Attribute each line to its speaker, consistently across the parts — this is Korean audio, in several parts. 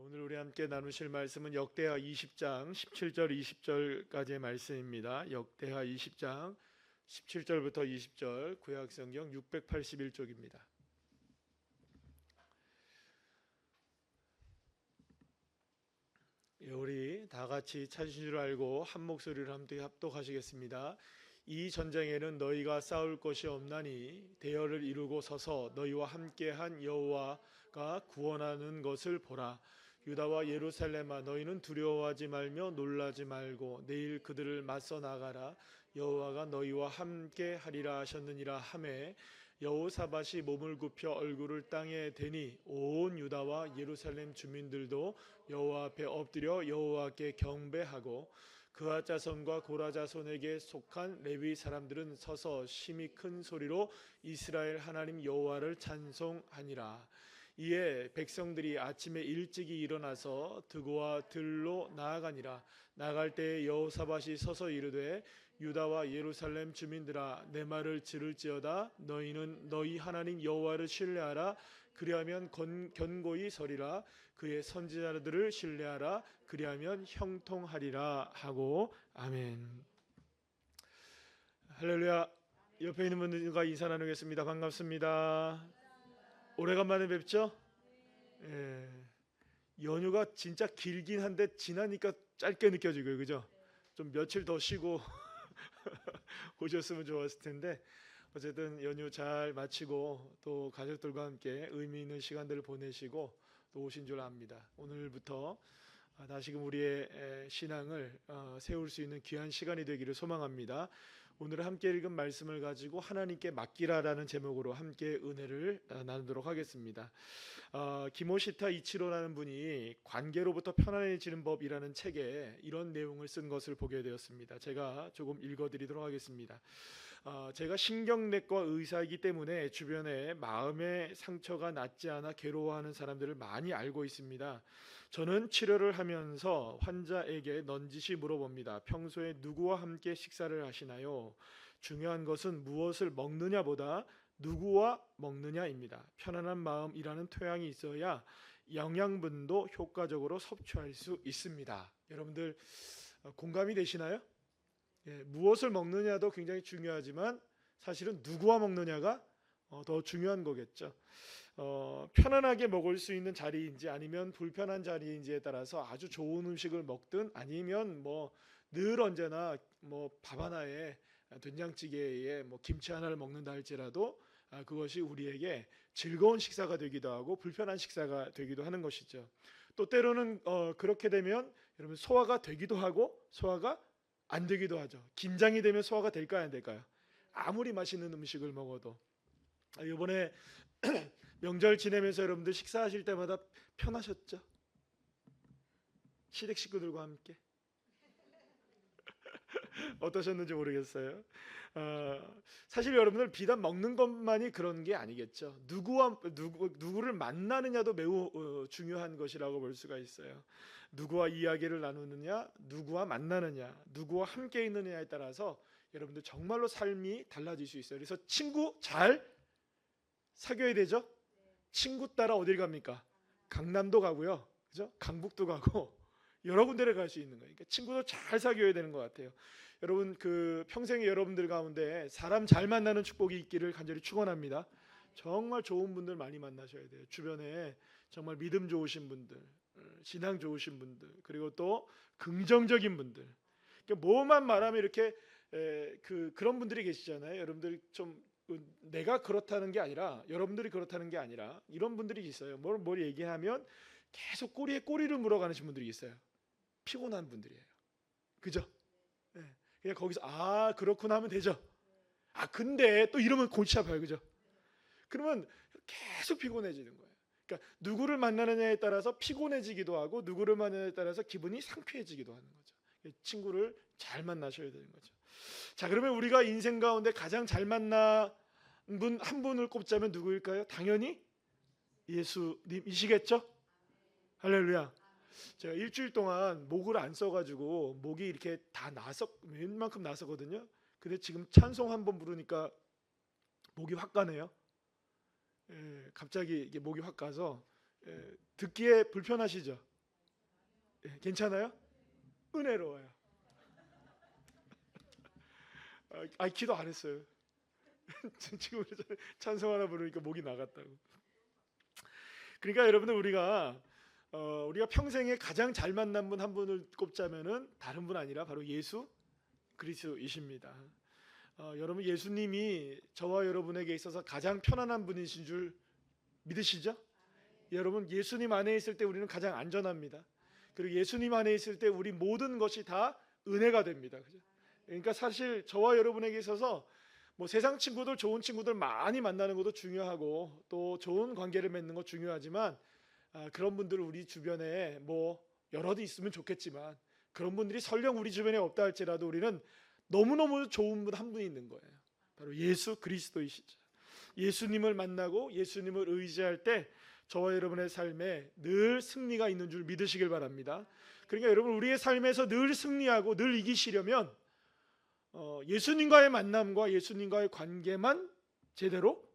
Speaker 1: 오늘 우리 함께 나누실 말씀은 역대하 20장 17절 20절까지의 말씀입니다. 역대하 20장 17절부터 20절 구약성경 681쪽입니다. 우리 다 같이 찾으신 줄 알고 한 목소리로 함께 합독하시겠습니다. 이 전쟁에는 너희가 싸울 것이 없나니 대열을 이루고 서서 너희와 함께한 여호와가 구원하는 것을 보라. 유다와 예루살렘아, 너희는 두려워하지 말며 놀라지 말고 내일 그들을 맞서 나가라. 여호와가 너희와 함께 하리라 하셨느니라 하매 여호사밧이 몸을 굽혀 얼굴을 땅에 대니 온 유다와 예루살렘 주민들도 여호와 앞에 엎드려 여호와께 경배하고 그하 자손과 고라 자손에게 속한 레위 사람들은 서서 심히 큰 소리로 이스라엘 하나님 여호와를 찬송하니라. 이에 백성들이 아침에 일찍이 일어나서 드고와 들로 나아가니라. 나갈 때에 여호사밧이 서서 이르되 유다와 예루살렘 주민들아, 내 말을 들을지어다. 너희는 너희 하나님 여호와를 신뢰하라. 그리하면 견고히 서리라. 그의 선지자들을 신뢰하라. 그리하면 형통하리라 하고. 아멘. 할렐루야. 옆에 있는 분들과 인사 나누겠습니다. 반갑습니다. 오래간만에 뵙죠? 예. 연휴가 진짜 길긴 한데 지나니까 짧게 느껴지고요, 그죠? 좀 며칠 더 쉬고 오셨으면 좋았을 텐데 어쨌든 연휴 잘 마치고 또 가족들과 함께 의미 있는 시간들을 보내시고 또 오신 줄 압니다. 오늘부터 다시금 우리의 신앙을 세울 수 있는 귀한 시간이 되기를 소망합니다. 오늘 함께 읽은 말씀을 가지고 하나님께 맡기라라는 제목으로 함께 은혜를 나누도록 하겠습니다. 기모시타 이치로라는 분이 관계로부터 편안해지는 법이라는 책에 이런 내용을 쓴 것을 보게 되었습니다. 제가 조금 읽어드리도록 하겠습니다. 제가 신경내과 의사이기 때문에 주변에 마음의 상처가 낫지 않아 괴로워하는 사람들을 많이 알고 있습니다. 저는 치료를 하면서 환자에게 넌지시 물어봅니다. 평소에 누구와 함께 식사를 하시나요? 중요한 것은 무엇을 먹느냐보다 누구와 먹느냐입니다. 편안한 마음이라는 토양이 있어야 영양분도 효과적으로 섭취할 수 있습니다. 여러분들 공감이 되시나요? 예, 무엇을 먹느냐도 굉장히 중요하지만 사실은 누구와 먹느냐가 더 중요한 거겠죠. 편안하게 먹을 수 있는 자리인지 아니면 불편한 자리인지에 따라서 아주 좋은 음식을 먹든 아니면 뭐 늘 언제나 뭐 밥 하나에 된장찌개에 뭐 김치 하나를 먹는다 할지라도 그것이 우리에게 즐거운 식사가 되기도 하고 불편한 식사가 되기도 하는 것이죠. 또 때로는 그렇게 되면 여러분 소화가 되기도 하고 소화가 안 되기도 하죠. 긴장이 되면 소화가 될까요, 안 될까요? 아무리 맛있는 음식을 먹어도. 이번에 명절 지내면서 여러분들 식사하실 때마다 편하셨죠? 시댁 식구들과 함께 어떠셨는지 모르겠어요. 사실 여러분들 비단 먹는 것만이 그런 게 아니겠죠. 누구를 만나느냐도 매우 중요한 것이라고 볼 수가 있어요. 누구와 이야기를 나누느냐, 누구와 만나느냐, 누구와 함께 있느냐에 따라서 여러분들 정말로 삶이 달라질 수 있어요. 그래서 친구 잘 사귀어야 되죠. 친구 따라 어딜 갑니까? 강남도 가고요, 그죠? 강북도 가고 여러 군데를 갈 수 있는 거예요. 그러니까 친구도 잘 사귀어야 되는 것 같아요. 여러분 평생에 여러분들 가운데 사람 잘 만나는 축복이 있기를 간절히 축원합니다. 정말 좋은 분들 많이 만나셔야 돼요. 주변에 정말 믿음 좋으신 분들, 신앙 좋으신 분들, 그리고 또 긍정적인 분들. 그러니까 뭐만 말하면 이렇게 그런 분들이 계시잖아요. 여러분들 좀 내가 그렇다는 게 아니라 여러분들이 그렇다는 게 아니라 이런 분들이 있어요. 뭘 얘기하면 계속 꼬리에 꼬리를 물어가는 분들이 있어요. 피곤한 분들이에요. 그죠? 네. 그냥 거기서 그렇구나 하면 되죠. 근데 또 이러면 골치 아파요. 그죠? 그러면 계속 피곤해지는 거예요. 그러니까 누구를 만나느냐에 따라서 피곤해지기도 하고 누구를 만나느냐에 따라서 기분이 상쾌해지기도 하는 거죠. 친구를 잘 만나셔야 되는 거죠. 자, 그러면 우리가 인생 가운데 가장 잘 만난 분 한 분을 꼽자면 누구일까요? 당연히 예수님이시겠죠? 할렐루야. 제가 일주일 동안 목을 안 써가지고 목이 이렇게 다 웬만큼 나섰거든요. 근데 지금 찬송 한번 부르니까 목이 확 가네요. 갑자기 이게 목이 확 가서 듣기에 불편하시죠? 괜찮아요? 은혜로워요. 기도 안 했어요. 지금 찬송 하나 부르니까 목이 나갔다고. 그러니까 여러분들 우리가 평생에 가장 잘 만난 분 한 분을 꼽자면은 다른 분 아니라 바로 예수 그리스도이십니다. 여러분 예수님이 저와 여러분에게 있어서 가장 편안한 분이신 줄 믿으시죠? 여러분 예수님 안에 있을 때 우리는 가장 안전합니다. 그리고 예수님 안에 있을 때 우리 모든 것이 다 은혜가 됩니다. 그죠? 그러니까 사실 저와 여러분에게 있어서 뭐 세상 친구들, 좋은 친구들 많이 만나는 것도 중요하고 또 좋은 관계를 맺는 것 중요하지만 그런 분들 우리 주변에 뭐 여럿이 있으면 좋겠지만 그런 분들이 설령 우리 주변에 없다 할지라도 우리는 너무너무 좋은 분 한 분이 있는 거예요. 바로 예수 그리스도이시죠. 예수님을 만나고 예수님을 의지할 때 저와 여러분의 삶에 늘 승리가 있는 줄 믿으시길 바랍니다. 그러니까 여러분 우리의 삶에서 늘 승리하고 늘 이기시려면 예수님과의 만남과 예수님과의 관계만 제대로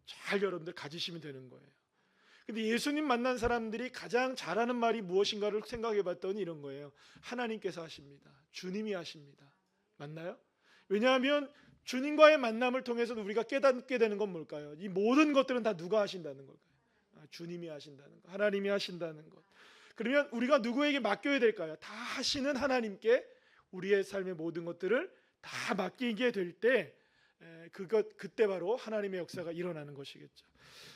Speaker 1: 잘 여러분들 가지시면 되는 거예요. 근데 예수님 만난 사람들이 가장 잘하는 말이 무엇인가를 생각해 봤더니 이런 거예요. 하나님께서 하십니다. 주님이 하십니다. 맞나요? 왜냐하면 주님과의 만남을 통해서 우리가 깨닫게 되는 건 뭘까요? 이 모든 것들은 다 누가 하신다는 걸까요? 주님이 하신다는 것, 하나님이 하신다는 것. 그러면 우리가 누구에게 맡겨야 될까요? 다 하시는 하나님께 우리의 삶의 모든 것들을 다 맡기게 될 때 그때 바로 하나님의 역사가 일어나는 것이겠죠.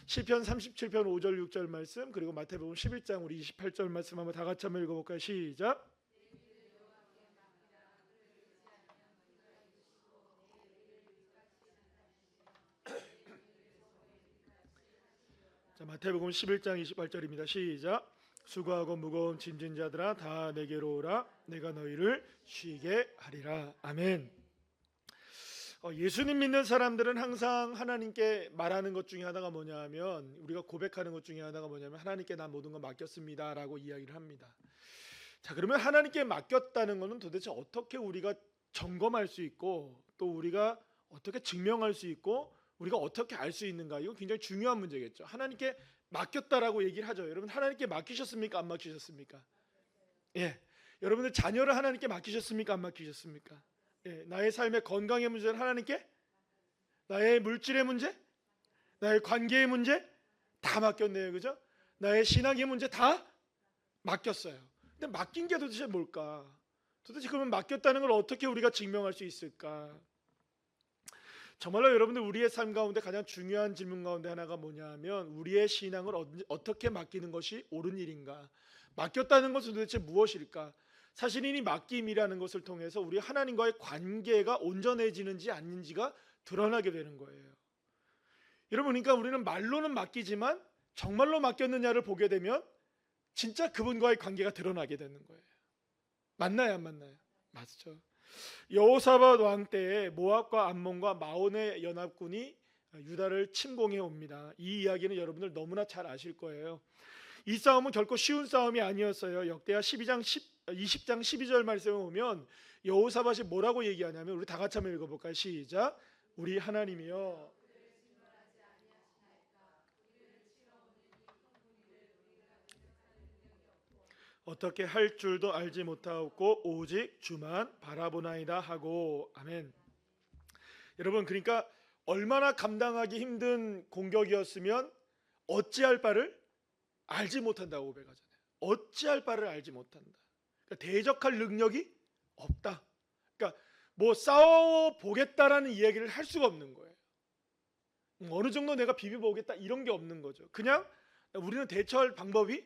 Speaker 1: 시편 37편 5절 6절 말씀, 그리고 마태복음 11장 우리 28절 말씀 한번 다 같이 한번 읽어볼까요? 시작. 자, 마태복음 11장 28절입니다. 시작. 수고하고 무거운 짐진 자들아 다 내게로 오라. 내가 너희를 쉬게 하리라. 아멘. 예수님 믿는 사람들은 항상 하나님께 말하는 것 중에 하나가 뭐냐면, 우리가 고백하는 것 중에 하나가 뭐냐면 하나님께 난 모든 거 맡겼습니다 라고 이야기를 합니다. 자, 그러면 하나님께 맡겼다는 것은 도대체 어떻게 우리가 점검할 수 있고 또 우리가 어떻게 증명할 수 있고 우리가 어떻게 알 수 있는가? 이건 굉장히 중요한 문제겠죠. 하나님께 맡겼다라고 얘기를 하죠. 여러분 하나님께 맡기셨습니까? 안 맡기셨습니까? 예, 여러분들 자녀를 하나님께 맡기셨습니까? 안 맡기셨습니까? 예, 나의 삶의 건강의 문제는 하나님께, 나의 물질의 문제, 나의 관계의 문제 다 맡겼네요, 그죠? 나의 신앙의 문제 다 맡겼어요. 근데 맡긴 게 도대체 뭘까? 도대체 그러면 맡겼다는 걸 어떻게 우리가 증명할 수 있을까? 정말로 여러분들 우리의 삶 가운데 가장 중요한 질문 가운데 하나가 뭐냐면 우리의 신앙을 어떻게 맡기는 것이 옳은 일인가? 맡겼다는 것은 도대체 무엇일까? 사실 이 맡김이라는 것을 통해서 우리 하나님과의 관계가 온전해지는지 아닌지가 드러나게 되는 거예요. 여러분, 그러니까 우리는 말로는 맡기지만 정말로 맡겼느냐를 보게 되면 진짜 그분과의 관계가 드러나게 되는 거예요. 맞나요, 안 맞나요? 맞죠. 여호사밧 왕 때에 모압과 암몬과 마온의 연합군이 유다를 침공해 옵니다. 이 이야기는 여러분들 너무나 잘 아실 거예요. 이 싸움은 결코 쉬운 싸움이 아니었어요. 역대하 20장 12절 말씀을 보면 여호사밧이 뭐라고 얘기하냐면, 우리 다 같이 한번 읽어볼까요? 시작. 우리 하나님이여, 어떻게 할 줄도 알지 못하고 오직 주만 바라보나이다 하고. 아멘. 여러분, 그러니까 얼마나 감당하기 힘든 공격이었으면 어찌할 바를 알지 못한다고 고백하잖아요. 어찌할 바를 알지 못한다. 그러니까 대적할 능력이 없다. 그러니까 뭐 싸워 보겠다라는 이야기를 할 수가 없는 거예요. 어느 정도 내가 비벼보겠다 이런 게 없는 거죠. 그냥 우리는 대처할 방법이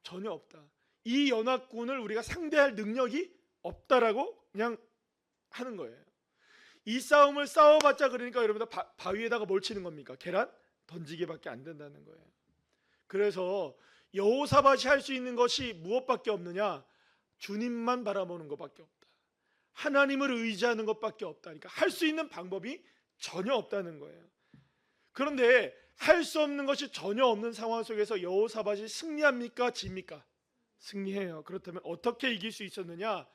Speaker 1: 전혀 없다. 이 연합군을 우리가 상대할 능력이 없다라고 그냥 하는 거예요. 이 싸움을 싸워봤자 그러니까 여러분들 바위에다가 뭘 치는 겁니까? 계란 던지기밖에 안 된다는 거예요. 그래서 여호사밧이 할 수 있는 것이 무엇밖에 없느냐? 주님만 바라보는 것밖에 없다. 하나님을 의지하는 것밖에 없다. 그러니까 할 수 있는 방법이 전혀 없다는 거예요. 그런데 할 수 없는 것이 전혀 없는 상황 속에서 여호사밧이 승리합니까? 집니까? 승리해요. 그렇다면 어떻게 이길 수 있었느냐?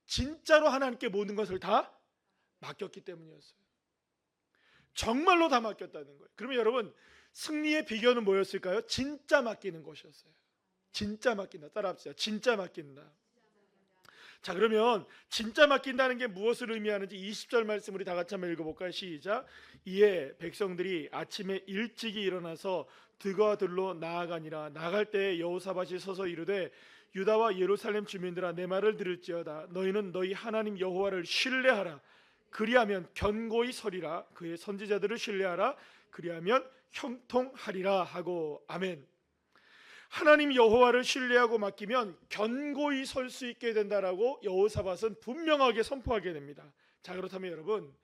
Speaker 1: 진짜로 하나님께 모든 것을 다 맡겼기 때문이었어요. 정말로 다 맡겼다는 거예요. 그러면 여러분, 승리의 비결은 뭐였을까요? 진짜 맡기는 것이었어요. 진짜 맡긴다. 따라합시다. 진짜 맡긴다. 자, 그러면 진짜 맡긴다는 게 무엇을 의미하는지 20절 말씀 우리 다 같이 한번 읽어볼까요? 시작. 이에 백성들이 아침에 일찍이 일어나서 들과 들로 나아가니라. 나갈 때에 여호사밧이 서서 이르되 유다와 예루살렘 주민들아, 내 말을 들을지어다. 너희는 너희 하나님 여호와를 신뢰하라. 그리하면 견고히 서리라. 그의 선지자들을 신뢰하라. 그리하면 형통하리라 하고. 아멘. 하나님 여호와를 신뢰하고 맡기면 견고히 설 수 있게 된다라고 여호사밧은 분명하게 선포하게 됩니다. 자, 그렇다면 여러분,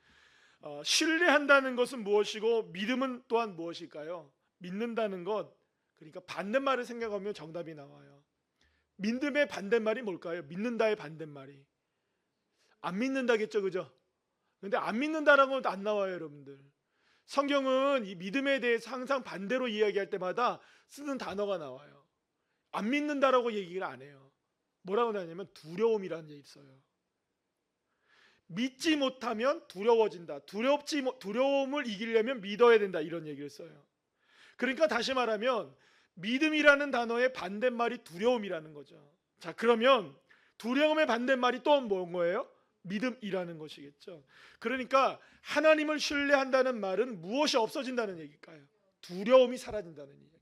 Speaker 1: 신뢰한다는 것은 무엇이고 믿음은 또한 무엇일까요? 믿는다는 것, 그러니까 반대말을 생각하면 정답이 나와요. 믿음의 반대말이 뭘까요? 믿는다의 반대말이 안 믿는다겠죠, 그죠? 근데 안 믿는다라는 건 안 나와요, 여러분들. 성경은 이 믿음에 대해서 항상 반대로 이야기할 때마다 쓰는 단어가 나와요. 안 믿는다라고 얘기를 안 해요. 뭐라고 하냐면 두려움이라는 게 있어요. 믿지 못하면 두려워진다. 두려움을 이기려면 믿어야 된다. 이런 얘기를 써요. 그러니까 다시 말하면 믿음이라는 단어의 반대말이 두려움이라는 거죠. 자, 그러면 두려움의 반대말이 또 뭔 거예요? 믿음이라는 것이겠죠. 그러니까 하나님을 신뢰한다는 말은 무엇이 없어진다는 얘기일까요? 두려움이 사라진다는 얘기예요.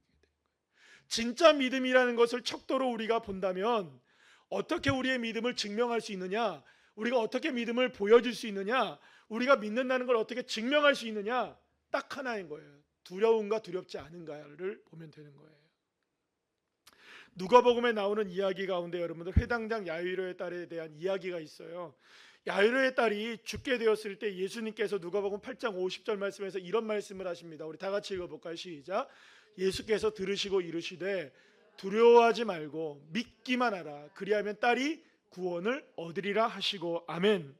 Speaker 1: 진짜 믿음이라는 것을 척도로 우리가 본다면 어떻게 우리의 믿음을 증명할 수 있느냐, 우리가 어떻게 믿음을 보여줄 수 있느냐, 우리가 믿는다는 걸 어떻게 증명할 수 있느냐, 딱 하나인 거예요. 두려움과 두렵지 않은가를 보면 되는 거예요. 누가복음에 나오는 이야기 가운데 여러분들 회당장 야이로의 딸에 대한 이야기가 있어요. 야이로의 딸이 죽게 되었을 때 예수님께서 누가복음 8장 50절 말씀에서 이런 말씀을 하십니다. 우리 다 같이 읽어볼까요? 시작. 예수께서 들으시고 이르시되 두려워하지 말고 믿기만 하라. 그리하면 딸이 구원을 얻으리라 하시고. 아멘.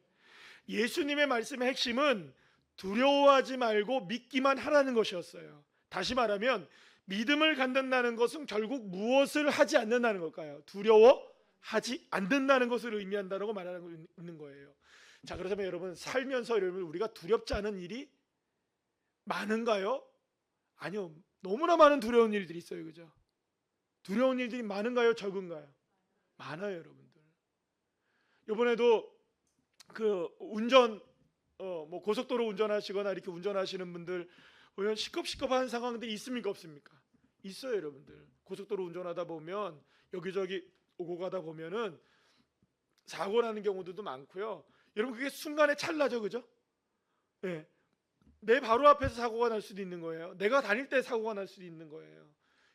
Speaker 1: 예수님의 말씀의 핵심은 두려워하지 말고 믿기만 하라는 것이었어요. 다시 말하면 믿음을 갖는다는 것은 결국 무엇을 하지 않는다는 걸까요? 두려워하지 않는다는 것을 의미한다고 말하고 있는 거예요. 자, 그렇다면 여러분, 살면서 여러분 우리가 두렵지 않은 일이 많은가요? 아니요. 너무나 많은 두려운 일들이 있어요. 그죠? 두려운 일들이 많은가요? 적은가요? 많아요, 여러분들. 이번에도 그 운전 뭐 고속도로 운전하시거나 이렇게 운전하시는 분들 보면 시겁시겁한 상황들이 있습니까, 없습니까? 있어요, 여러분들. 고속도로 운전하다 보면 여기저기 오고 가다 보면은 사고 나는 경우들도 많고요. 여러분, 그게 순간에 찰나죠, 그죠? 네. 내 바로 앞에서 사고가 날 수도 있는 거예요. 내가 다닐 때 사고가 날 수도 있는 거예요.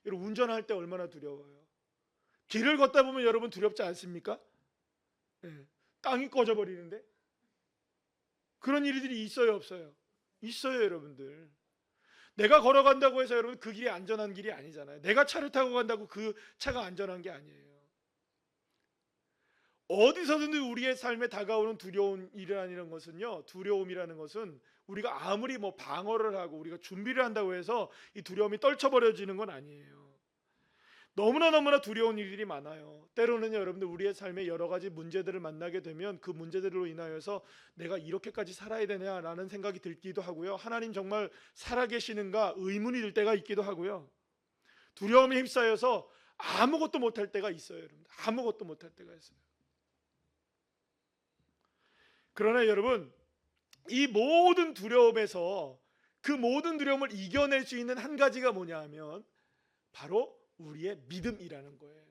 Speaker 1: 여러분, 운전할 때 얼마나 두려워요. 길을 걷다 보면 여러분 두렵지 않습니까? 네. 땅이 꺼져버리는데 그런 일들이 있어요, 없어요? 있어요, 여러분들. 내가 걸어간다고 해서 여러분 그 길이 안전한 길이 아니잖아요. 내가 차를 타고 간다고 그 차가 안전한 게 아니에요. 어디서든 우리의 삶에 다가오는 두려운 일이라는 것은요, 두려움이라는 것은 우리가 아무리 뭐 방어를 하고 우리가 준비를 한다고 해서 이 두려움이 떨쳐버려지는 건 아니에요. 너무나 두려운 일들이 많아요. 때로는 여러분들 우리의 삶에 여러 가지 문제들을 만나게 되면 그 문제들로 인하여서 내가 이렇게까지 살아야 되냐라는 생각이 들기도 하고요. 하나님 정말 살아계시는가 의문이 들 때가 있기도 하고요. 두려움에 휩싸여서 아무것도 못할 때가 있어요, 여러분. 아무것도 못할 때가 있어요. 그러나 여러분, 이 모든 두려움에서 그 모든 두려움을 이겨낼 수 있는 한 가지가 뭐냐 하면 바로 우리의 믿음이라는 거예요.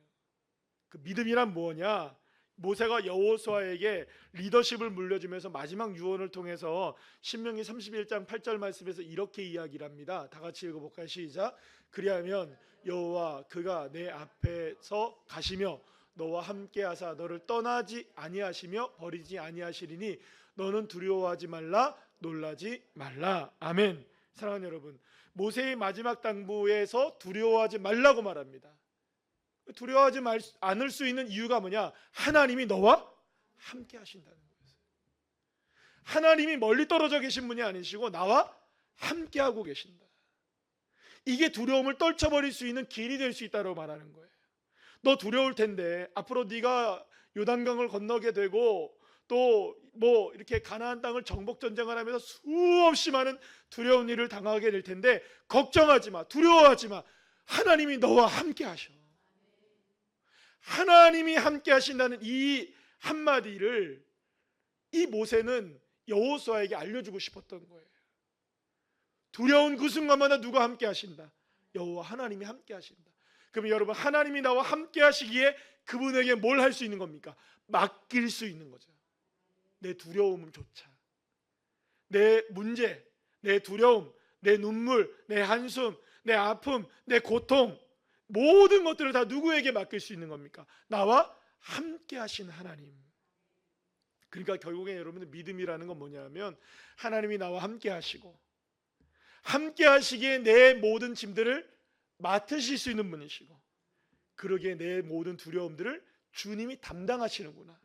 Speaker 1: 그 믿음이란 뭐냐? 모세가 여호수아에게 리더십을 물려주면서 마지막 유언을 통해서 신명기 31장 8절 말씀에서 이렇게 이야기를 합니다. 다 같이 읽어볼까요? 시작. 그리하면 여호와 그가 내 앞에서 가시며 너와 함께하사 너를 떠나지 아니하시며 버리지 아니하시리니 너는 두려워하지 말라 놀라지 말라. 아멘. 사랑하는 여러분, 모세의 마지막 당부에서 두려워하지 말라고 말합니다. 두려워하지 않을 수 있는 이유가 뭐냐? 하나님이 너와 함께 하신다는 거예요. 하나님이 멀리 떨어져 계신 분이 아니시고 나와 함께 하고 계신다. 이게 두려움을 떨쳐버릴 수 있는 길이 될 수 있다고 말하는 거예요. 너 두려울 텐데 앞으로 네가 요단강을 건너게 되고 또 뭐 이렇게 가나안 땅을 정복 전쟁을 하면서 수없이 많은 두려운 일을 당하게 될 텐데 걱정하지 마, 두려워하지 마. 하나님이 너와 함께 하셔. 하나님이 함께 하신다는 이 한마디를 이 모세는 여호수아에게 알려주고 싶었던 거예요. 두려운 그 순간마다 누가 함께 하신다? 여호와 하나님이 함께 하신다. 그럼 여러분, 하나님이 나와 함께 하시기에 그분에게 뭘 할 수 있는 겁니까? 맡길 수 있는 거죠. 내 두려움조차, 내 문제, 내 두려움, 내 눈물, 내 한숨, 내 아픔, 내 고통, 모든 것들을 다 누구에게 맡길 수 있는 겁니까? 나와 함께 하신 하나님. 그러니까 결국에 여러분들 믿음이라는 건 뭐냐면 하나님이 나와 함께 하시고 함께 하시기에 내 모든 짐들을 맡으실 수 있는 분이시고 그러기에 내 모든 두려움들을 주님이 담당하시는구나.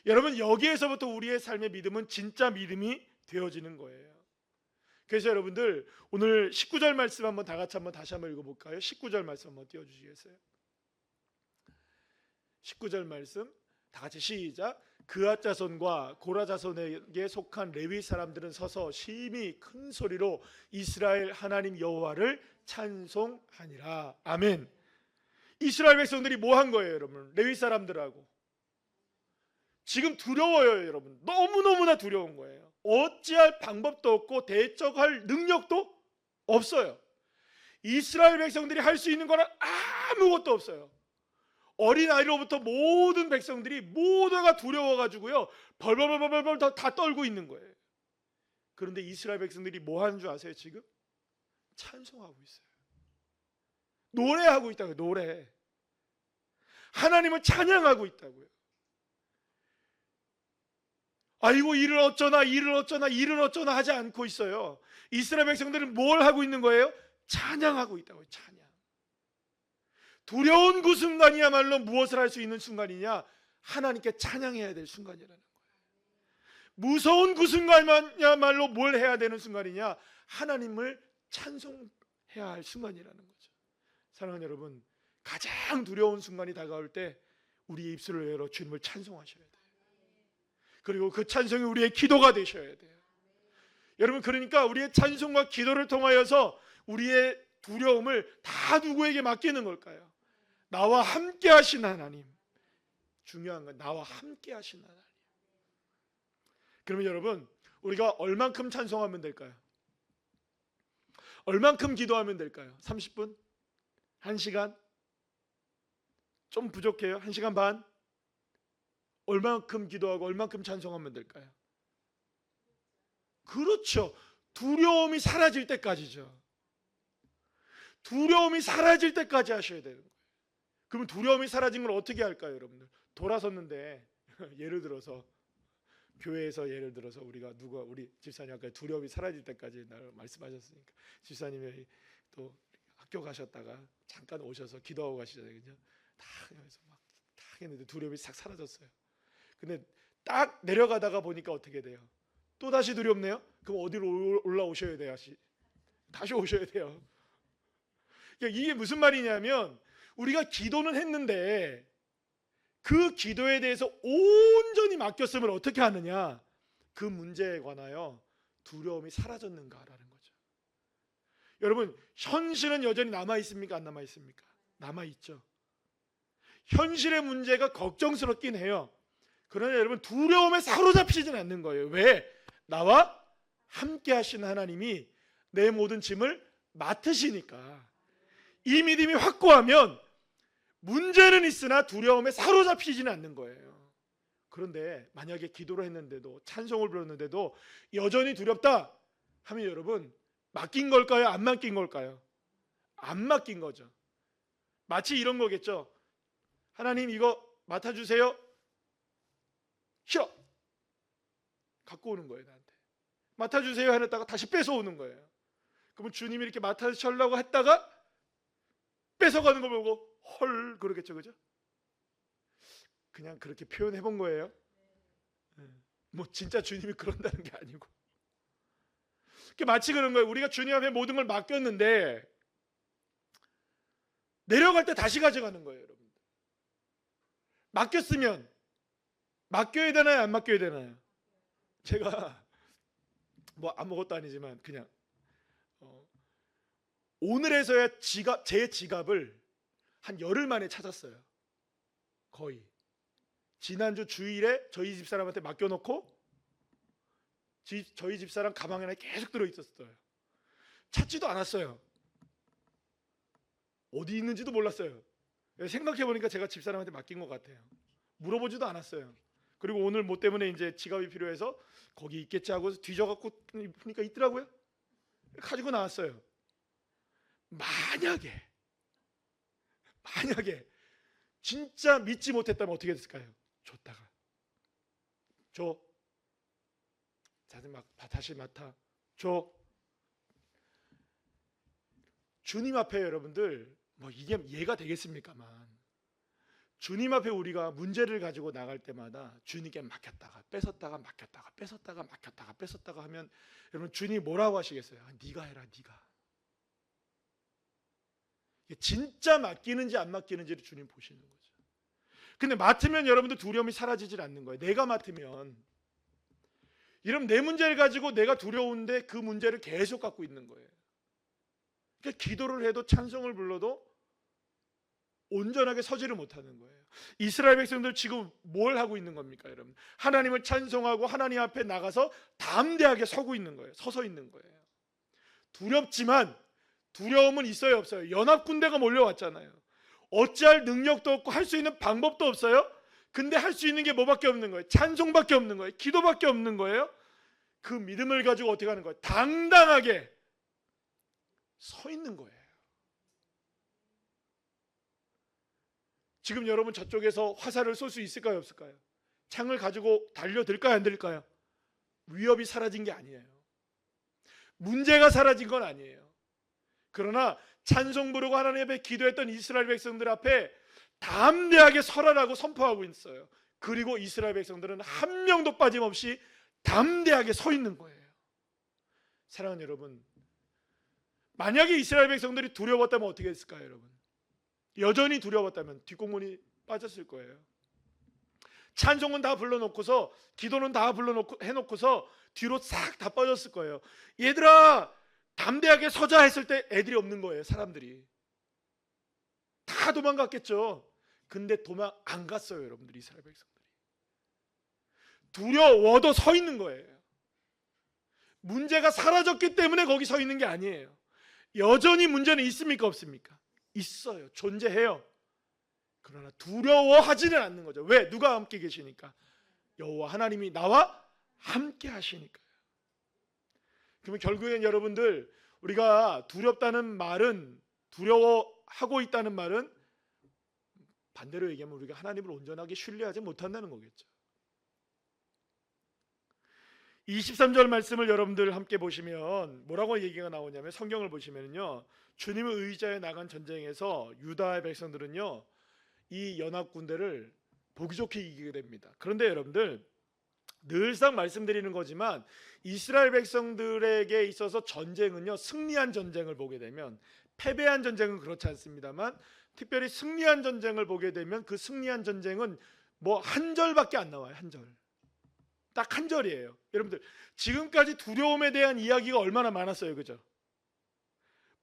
Speaker 1: 여러분, 여기에서부터 우리의 삶의 믿음은 진짜 믿음이 되어지는 거예요. 그래서 여러분들 오늘 19절 말씀 한번 다 같이 다시 한번 읽어볼까요? 19절 말씀 한번 띄워주시겠어요? 19절 말씀 다 같이 시작. 그앗 자손과 고라 자손에게 속한 레위 사람들은 서서 심히 큰 소리로 이스라엘 하나님 여호와를 찬송하니라. 아멘. 이스라엘 백성들이 뭐 한 거예요, 여러분? 레위 사람들하고 지금 두려워요, 여러분. 너무너무나 두려운 거예요. 어찌할 방법도 없고 대적할 능력도 없어요. 이스라엘 백성들이 할 수 있는 거는 아무것도 없어요. 어린아이로부터 모든 백성들이 모두가 두려워가지고요 벌벌벌벌벌 다 떨고 있는 거예요. 그런데 이스라엘 백성들이 뭐 하는 줄 아세요? 지금 찬송하고 있어요. 노래하고 있다고요. 노래. 하나님을 찬양하고 있다고요. 아이고 일을 어쩌나 하지 않고 있어요. 이스라엘 백성들은 뭘 하고 있는 거예요? 찬양하고 있다고요. 찬양. 두려운 그 순간이야말로 무엇을 할 수 있는 순간이냐? 하나님께 찬양해야 될 순간이라는 거예요. 무서운 그 순간이야말로 뭘 해야 되는 순간이냐? 하나님을 찬송해야 할 순간이라는 거죠. 사랑하는 여러분, 가장 두려운 순간이 다가올 때 우리의 입술을 열어 주님을 찬송하셔야 돼요. 그리고 그 찬송이 우리의 기도가 되셔야 돼요. 여러분, 그러니까 우리의 찬송과 기도를 통하여서 우리의 두려움을 다 누구에게 맡기는 걸까요? 나와 함께 하신 하나님. 중요한 건 나와 함께 하신 하나님. 그러면 여러분, 우리가 얼만큼 찬송하면 될까요? 얼만큼 기도하면 될까요? 30분? 1시간? 좀 부족해요? 1시간 반? 얼만큼 기도하고 얼만큼 찬송하면 될까요? 그렇죠. 두려움이 사라질 때까지죠. 두려움이 사라질 때까지 하셔야 되는 거예요. 그러면 두려움이 사라진 걸 어떻게 할까요, 여러분들? 돌아섰는데 예를 들어서 교회에서 예를 들어서 우리 집사님 아까 두려움이 사라질 때까지 말씀하셨으니까 집사님이 또 학교 가셨다가 잠깐 오셔서 기도하고 가시잖아요. 그죠? 딱 했는데 두려움이 싹 사라졌어요. 근데 딱 내려가다가 보니까 어떻게 돼요? 또 다시 두렵네요? 그럼 어디로 올라오셔야 돼요? 다시 오셔야 돼요. 그러니까 이게 무슨 말이냐면 우리가 기도는 했는데 그 기도에 대해서 온전히 맡겼으면 어떻게 하느냐? 그 문제에 관하여 두려움이 사라졌는가라는 거죠. 여러분, 현실은 여전히 남아있습니까? 안 남아있습니까? 남아있죠. 현실의 문제가 걱정스럽긴 해요. 그러나 여러분, 두려움에 사로잡히지는 않는 거예요. 왜? 나와 함께 하신 하나님이 내 모든 짐을 맡으시니까. 이 믿음이 확고하면 문제는 있으나 두려움에 사로잡히지는 않는 거예요. 그런데 만약에 기도를 했는데도 찬송을 불렀는데도 여전히 두렵다 하면 여러분, 맡긴 걸까요? 안 맡긴 걸까요? 안 맡긴 거죠. 마치 이런 거겠죠. 하나님 이거 맡아주세요. 싫어. 갖고 오는 거예요. 나한테 맡아주세요 했다가 다시 뺏어오는 거예요. 그러면 주님이 이렇게 맡아주려고 했다가 뺏어가는 거 보고 헐 그러겠죠. 그죠? 그냥 그렇게 표현해 본 거예요. 뭐 진짜 주님이 그런다는 게 아니고 마치 그런 거예요. 우리가 주님 앞에 모든 걸 맡겼는데 내려갈 때 다시 가져가는 거예요. 여러분, 맡겼으면 맡겨야 되나요? 안 맡겨야 되나요? 제가 뭐 아무것도 아니지만 그냥 오늘에서야 제 지갑을 한 열흘 만에 찾았어요. 거의. 지난주 주일에 저희 집사람한테 맡겨놓고 저희 집사람 가방 안에 계속 들어있었어요. 찾지도 않았어요. 어디 있는지도 몰랐어요. 생각해보니까 제가 집사람한테 맡긴 것 같아요. 물어보지도 않았어요. 그리고 오늘 뭐 때문에 이제 지갑이 필요해서 거기 있겠지 하고 뒤져갖고 보니까 있더라고요. 가지고 나왔어요. 만약에 진짜 믿지 못했다면 어떻게 됐을까요? 줬다가 다시 맡아 줘. 주님 앞에 여러분들 뭐 이게 이해가 되겠습니까만, 주님 앞에 우리가 문제를 가지고 나갈 때마다 주님께 맡겼다가 뺏었다가 맡겼다가 뺏었다가 맡겼다가 뺏었다가 하면 여러분 주님이 뭐라고 하시겠어요? 네가 해라, 네가. 진짜 맡기는지 안 맡기는지를 주님 보시는 거죠. 근데 맡으면 여러분들 두려움이 사라지질 않는 거예요. 내가 맡으면 여러분 내 문제를 가지고 내가 두려운데 그 문제를 계속 갖고 있는 거예요. 그러니까 기도를 해도 찬송을 불러도 온전하게 서지를 못하는 거예요. 이스라엘 백성들 지금 뭘 하고 있는 겁니까, 여러분? 하나님을 찬송하고 하나님 앞에 나가서 담대하게 서고 있는 거예요. 서서 있는 거예요. 두렵지만 두려움은 있어요, 없어요? 연합군대가 몰려왔잖아요. 어찌할 능력도 없고 할 수 있는 방법도 없어요. 근데 할 수 있는 게 뭐밖에 없는 거예요? 찬송밖에 없는 거예요. 기도밖에 없는 거예요. 그 믿음을 가지고 어떻게 하는 거예요? 당당하게 서 있는 거예요. 지금 여러분 저쪽에서 화살을 쏠 수 있을까요, 없을까요? 창을 가지고 달려들까요, 안 들까요? 위협이 사라진 게 아니에요. 문제가 사라진 건 아니에요. 그러나 찬송 부르고 하나님 앞에 기도했던 이스라엘 백성들 앞에 담대하게 설하라고 선포하고 있어요. 그리고 이스라엘 백성들은 한 명도 빠짐없이 담대하게 서 있는 거예요. 사랑하는 여러분, 만약에 이스라엘 백성들이 두려웠다면 어떻게 했을까요, 여러분? 여전히 두려웠다면 뒷공문이 빠졌을 거예요. 찬송은 다 불러놓고서 기도는 다 불러놓고 해놓고서 뒤로 싹 다 빠졌을 거예요. 얘들아 담대하게 서자 했을 때 애들이 없는 거예요. 사람들이 다 도망갔겠죠. 근데 도망 안 갔어요, 여러분들. 이스라엘 백성들이 두려워도 서 있는 거예요. 문제가 사라졌기 때문에 거기 서 있는 게 아니에요. 여전히 문제는 있습니까, 없습니까? 있어요. 존재해요. 그러나 두려워하지는 않는 거죠. 왜? 누가 함께 계시니까? 여호와 하나님이 나와 함께 하시니까요. 그러면 결국엔 여러분들, 우리가 두렵다는 말은, 두려워하고 있다는 말은 반대로 얘기하면 우리가 하나님을 온전하게 신뢰하지 못한다는 거겠죠. 23절 말씀을 여러분들 함께 보시면 뭐라고 얘기가 나오냐면, 성경을 보시면요, 주님을 의지하여 나간 전쟁에서 유다의 백성들은요 이 연합군대를 보기 좋게 이기게 됩니다. 그런데 여러분들, 늘상 말씀드리는 거지만 이스라엘 백성들에게 있어서 전쟁은요, 승리한 전쟁을 보게 되면, 패배한 전쟁은 그렇지 않습니다만 특별히 승리한 전쟁을 보게 되면 그 승리한 전쟁은 뭐 한 절밖에 안 나와요. 한 절. 딱 한 절이에요. 여러분들 지금까지 두려움에 대한 이야기가 얼마나 많았어요, 그죠?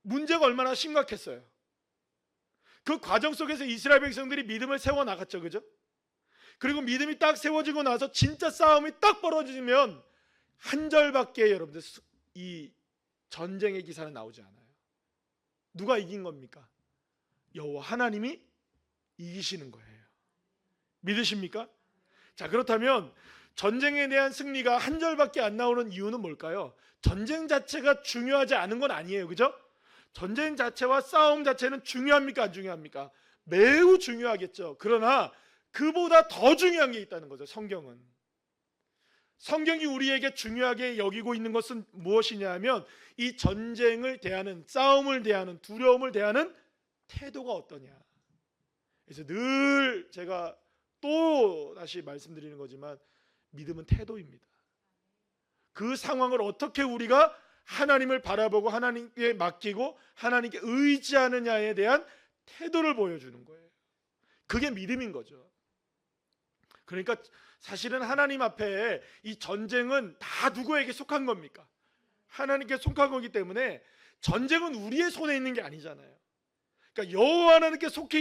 Speaker 1: 문제가 얼마나 심각했어요. 그 과정 속에서 이스라엘 백성들이 믿음을 세워 나갔죠, 그죠? 그리고 믿음이 딱 세워지고 나서 진짜 싸움이 딱 벌어지면 한 절밖에 여러분들 이 전쟁의 기사는 나오지 않아요. 누가 이긴 겁니까? 여호와 하나님이 이기시는 거예요. 믿으십니까? 자, 그렇다면 전쟁에 대한 승리가 한 절밖에 안 나오는 이유는 뭘까요? 전쟁 자체가 중요하지 않은 건 아니에요, 그죠? 전쟁 자체와 싸움 자체는 중요합니까, 안 중요합니까? 매우 중요하겠죠. 그러나 그보다 더 중요한 게 있다는 거죠. 성경은. 성경이 우리에게 중요하게 여기고 있는 것은 무엇이냐 하면, 이 전쟁을 대하는, 싸움을 대하는, 두려움을 대하는 태도가 어떠냐. 그래서 늘 제가 또 다시 말씀드리는 거지만, 믿음은 태도입니다. 그 상황을 어떻게 우리가 하나님을 바라보고 하나님께 맡기고 하나님께 의지하느냐에 대한 태도를 보여주는 거예요. 그게 믿음인 거죠. 그러니까 사실은 하나님 앞에 이 전쟁은 다 누구에게 속한 겁니까? 하나님께 속한 거기 때문에 전쟁은 우리의 손에 있는 게 아니잖아요. 그러니까 여호와 하나님께 속해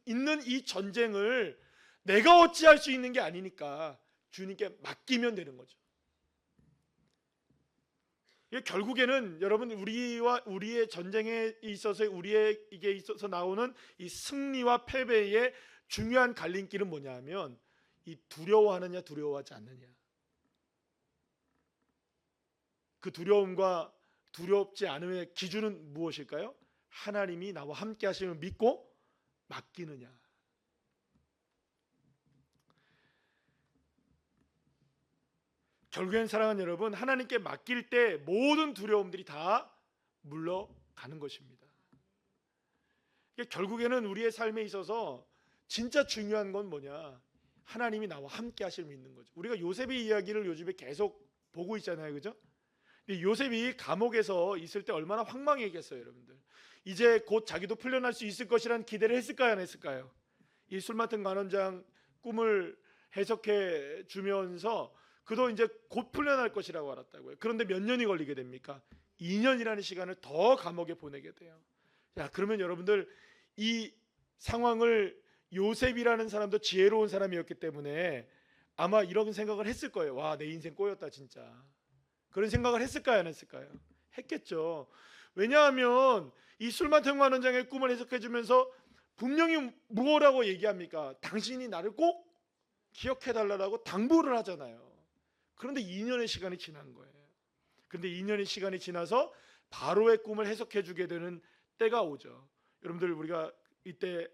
Speaker 1: 있는 이 전쟁을 내가 어찌할 수 있는 게 아니니까 주님께 맡기면 되는 거죠. 결국에는 여러분, 우리의 전쟁에 있어서 우리에게 있어서 나오는 이 승리와 패배의 중요한 갈림길은 뭐냐면 이 두려워하느냐 두려워하지 않느냐. 그 두려움과 두렵지 않음의 기준은 무엇일까요? 하나님이 나와 함께 하심을 믿고 맡기느냐. 결국엔 사랑하는 여러분, 하나님께 맡길 때 모든 두려움들이 다 물러가는 것입니다. 결국에는 우리의 삶에 있어서 진짜 중요한 건 뭐냐? 하나님이 나와 함께 하실 믿는 거죠. 우리가 요셉의 이야기를 요즘에 계속 보고 있잖아요, 그죠? 요셉이 감옥에서 있을 때 얼마나 황망했겠어요, 여러분들. 이제 곧 자기도 풀려날 수 있을 것이라는 기대를 했을까요, 안 했을까요? 이 술 맡은 간원장 꿈을 해석해 주면서 그도 이제 곧 풀려날 것이라고 알았다고요. 그런데 몇 년이 걸리게 됩니까? 2년이라는 시간을 더 감옥에 보내게 돼요. 야, 그러면 여러분들, 이 상황을 요셉이라는 사람도 지혜로운 사람이었기 때문에 아마 이런 생각을 했을 거예요. 와, 내 인생 꼬였다 진짜. 그런 생각을 했을까요, 안 했을까요? 했겠죠. 왜냐하면 이 술 맡은 관원장의 꿈을 해석해 주면서 분명히 뭐라고 얘기합니까? 당신이 나를 꼭 기억해 달라고 당부를 하잖아요. 그런데 2년의 시간이 지난 거예요. 그런데 2년의 시간이 지나서 바로의 꿈을 해석해 주게 되는 때가 오죠. 여러분들, 우리가 이때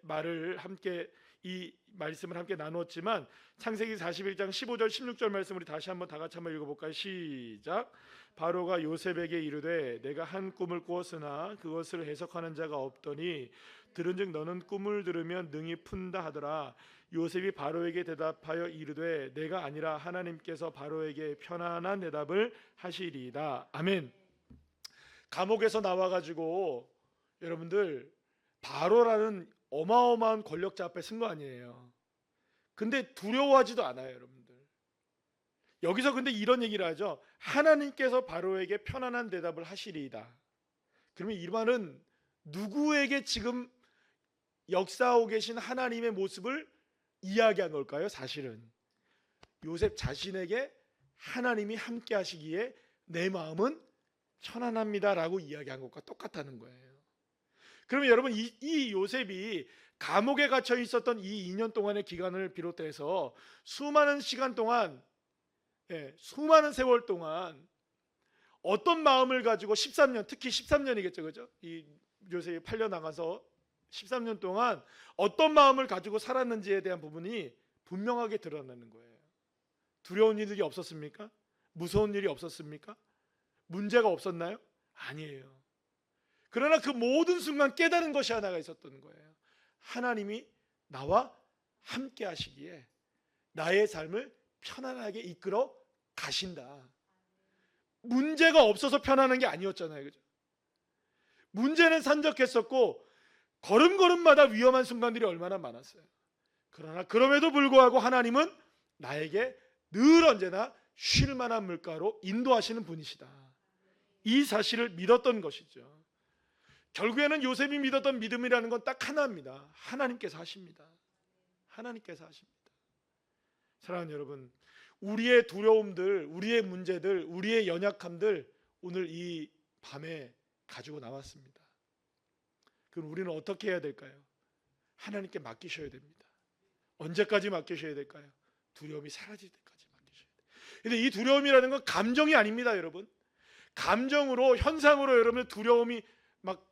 Speaker 1: 이 말씀을 함께 나누었지만 창세기 41장 15절 16절 말씀 우리 다시 한번 다 같이 한번 읽어볼까요? 시작. 바로가 요셉에게 이르되 내가 한 꿈을 꾸었으나 그것을 해석하는 자가 없더니 들은즉 너는 꿈을 들으면 능히 푼다 하더라. 요셉이 바로에게 대답하여 이르되 내가 아니라 하나님께서 바로에게 편안한 대답을 하시리이다. 아멘. 감옥에서 나와가지고 여러분들, 바로라는 어마어마한 권력자 앞에 쓴 거 아니에요. 근데 두려워하지도 않아요, 여러분들. 여기서 근데 이런 얘기를 하죠. 하나님께서 바로에게 편안한 대답을 하시리이다. 그러면 이 말은 누구에게 지금 역사하고 계신 하나님의 모습을 이야기한 걸까요? 사실은 요셉 자신에게 하나님이 함께 하시기에 내 마음은 편안합니다라고 이야기한 것과 똑같다는 거예요. 그러면 여러분, 이 요셉이 감옥에 갇혀 있었던 이 2년 동안의 기간을 비롯해서 수많은 시간 동안, 수많은 세월 동안 어떤 마음을 가지고 13년, 특히 13년이겠죠, 그죠? 이 요셉이 팔려 나가서 13년 동안 어떤 마음을 가지고 살았는지에 대한 부분이 분명하게 드러나는 거예요. 두려운 일이 없었습니까? 무서운 일이 없었습니까? 문제가 없었나요? 아니에요. 그러나 그 모든 순간 깨달은 것이 하나가 있었던 거예요. 하나님이 나와 함께 하시기에 나의 삶을 편안하게 이끌어 가신다. 문제가 없어서 편안한 게 아니었잖아요, 그죠? 문제는 산적했었고 걸음걸음마다 위험한 순간들이 얼마나 많았어요. 그러나 그럼에도 불구하고 하나님은 나에게 늘 언제나 쉴 만한 물가로 인도하시는 분이시다. 이 사실을 믿었던 것이죠. 결국에는 요셉이 믿었던 믿음이라는 건 딱 하나입니다. 하나님께서 하십니다. 하나님께서 하십니다. 사랑하는 여러분, 우리의 두려움들, 우리의 문제들, 우리의 연약함들 오늘 이 밤에 가지고 나왔습니다. 그럼 우리는 어떻게 해야 될까요? 하나님께 맡기셔야 됩니다. 언제까지 맡기셔야 될까요? 두려움이 사라질 때까지 맡기셔야 돼요. 근데 이 두려움이라는 건 감정이 아닙니다, 여러분. 감정으로, 현상으로 여러분 두려움이 막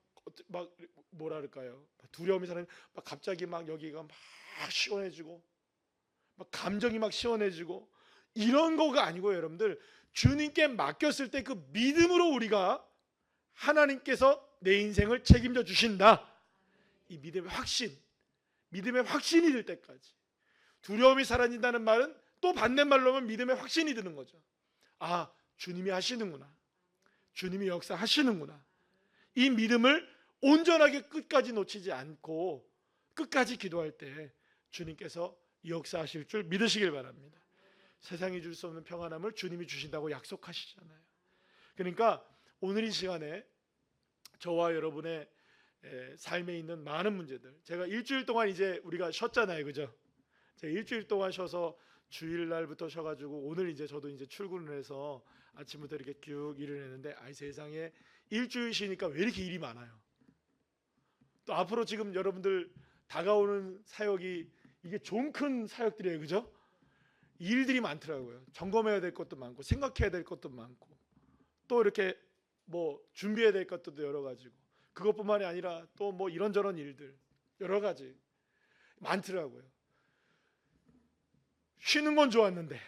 Speaker 1: 뭐라 그럴까요? 두려움이 사람 막 갑자기 막 여기가 막 시원해지고 막 감정이 막 시원해지고 이런 거가 아니고 여러분들, 주님께 맡겼을 때 그 믿음으로 우리가 하나님께서 내 인생을 책임져 주신다. 이 믿음의 확신이 들 때까지. 두려움이 사라진다는 말은 또 반대말로 하면 믿음의 확신이 드는 거죠. 아, 주님이 하시는구나. 주님이 역사하시는구나. 이 믿음을 온전하게 끝까지 놓치지 않고 끝까지 기도할 때 주님께서 역사하실 줄 믿으시길 바랍니다. 세상이 줄 수 없는 평안함을 주님이 주신다고 약속하시잖아요. 그러니까 오늘 이 시간에 저와 여러분의 삶에 있는 많은 문제들, 제가 일주일 동안 이제 우리가 쉬었잖아요, 그죠? 제가 일주일 동안 쉬어서 주일날부터 쉬어가지고 오늘 이제 저도 이제 출근을 해서 아침부터 이렇게 쭉 일을 했는데, 아이 세상에 일주일 쉬니까 왜 이렇게 일이 많아요? 또 앞으로 지금 여러분들 다가오는 사역이 이게 좀 큰 사역들이에요, 그죠? 일들이 많더라고요. 점검해야 될 것도 많고 생각해야 될 것도 많고 또 이렇게 뭐 준비해야 될 것도 여러 가지고, 그것뿐만이 아니라 또 뭐 이런저런 일들 여러 가지 많더라고요. 쉬는 건 좋았는데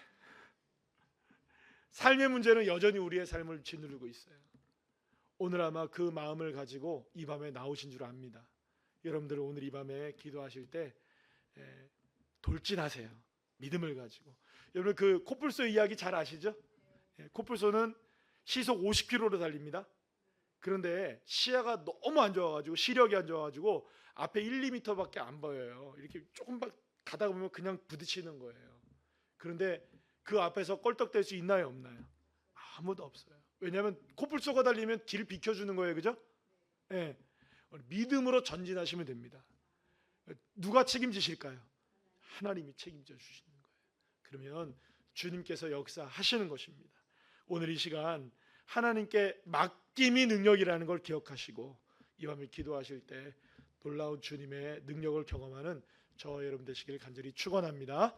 Speaker 1: 삶의 문제는 여전히 우리의 삶을 짓누르고 있어요. 오늘 아마 그 마음을 가지고 이 밤에 나오신 줄 압니다. 여러분들 오늘 이 밤에 기도하실 때 돌진하세요. 믿음을 가지고. 여러분 그 코뿔소 이야기 잘 아시죠? 코뿔소는 시속 50km로 달립니다. 그런데 시야가 너무 안 좋아가지고, 시력이 안 좋아가지고 앞에 1, 2m밖에 안 보여요. 이렇게 조금 가다 보면 그냥 부딪히는 거예요. 그런데 그 앞에서 껄떡댈 수 있나요, 없나요? 아무도 없어요. 왜냐하면 코뿔소가 달리면 길 비켜주는 거예요, 그죠? 네. 믿음으로 전진하시면 됩니다. 누가 책임지실까요? 하나님이 책임져 주시는 거예요. 그러면 주님께서 역사하시는 것입니다. 오늘 이 시간 하나님께 맡김이 능력이라는 걸 기억하시고 이 밤에 기도하실 때 놀라운 주님의 능력을 경험하는 저와 여러분 되시기를 간절히 축원합니다.